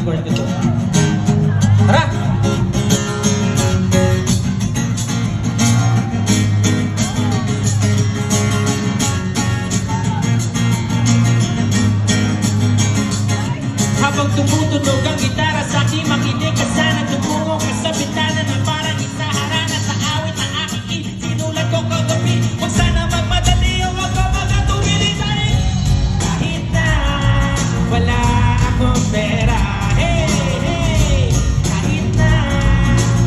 record ko to. Tara! Habang tumutunog ang gitara sa aking makinig ka sana tumungo ka sa bintana na parang isa harana sa awit na aking sinulat ko kagabi. Huwag sana magmadali o huwag ka magkatubili dahil kahit na wala akong pera, hey, hey, kahit na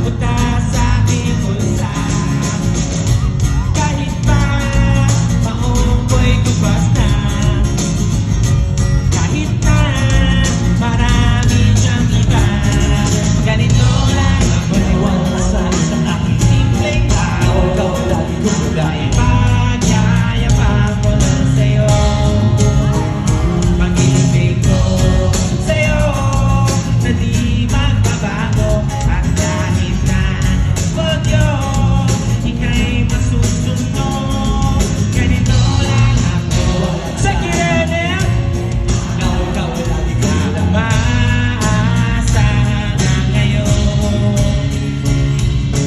punta sa aking bulsa, kahit pa maong ko'y gubas na, kahit na marami siyang iba, ganito lang ang maniwala sa isang aking simpleng tao. Ikaw lagi kong gagawin, pagyayabang ko lang sa'yo. Pag-ibig ko sa'yo na di magbabago, at kahit na bagyo, ika'y masusunod. Ganito lang ako sa kirene. Ikaw lagi kong umaasa na ngayon.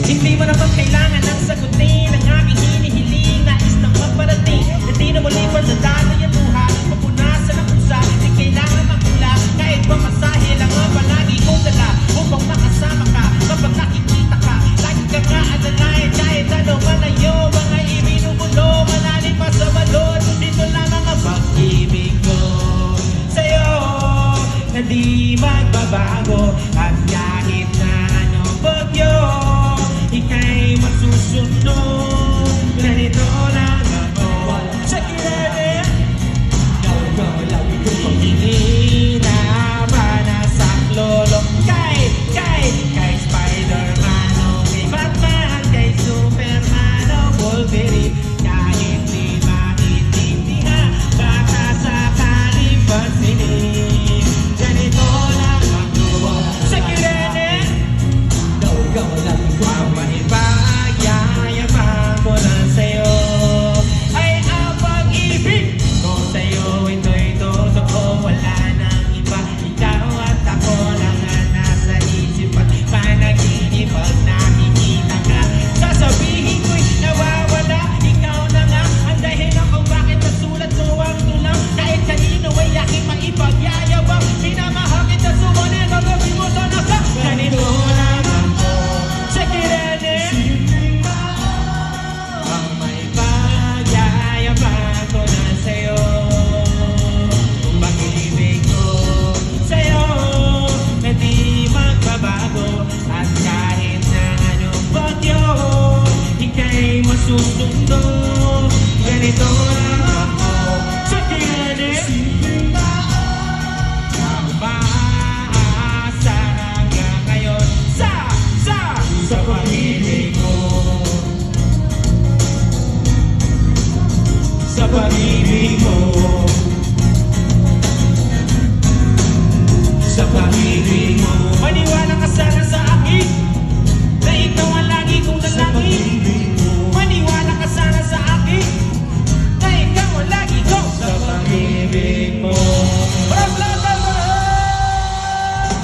Hindi mo naman kailangan ng sagutin ang aking hinihiling. Nais nang magparating na di na muli pagdadalo yung buhay. Mapunasan ang pusa, di kailangan magkula. Kahit pa masahe lang ang palagi kong dala upang makasama ka kapag nakikita ka. Lagi ka nga adalain kahit ano malayo. Mga ibinubulo, malalim pa sa balon. Dito lamang ang pag-ibig ko sa'yo na di magbabago. At kahit na anong bagyo, ika'y masusunod. Ganito lang ako sa kirene. Ikaw lagi kong pag-inihirapan na sa lolo. Kay Spider-Man o kay Batman, kay Superman o Wolverine. Kahit di maintindihan, baka sakaling pansinin. Ganito lang ako sa kirene. Ikaw lagi kong pagyayabang ko lang sa'yo. Ay ang pag-ibig ko sa'yo, ito'y totoo. Wala nang iba, ikaw at ako lang ang nasa isip at panaginip. Pag nakikita ka, sasabihin ko'y nawawala. Ikaw na nga ang dahilan kung bakit nasulat ko ang tulang. Kahit kanino ay aking maipagyayabang, minamahal kita, sumunod ang gabi mo sa nasa. Ganito lang ako sa kirene. Ang may pagyayabang ko na sa'yo. Kung pag-ibig ko sa'yo na di magbabago. At kahit na anong bagyo, ika'y masusunod. Ganito lang ako sa kirene. Ang umaasa hanggang ngayon sa pag-ibig mo. Sa pag-ibig mo. Sa pag-ibig mo. Maniwala ka sana sa akin.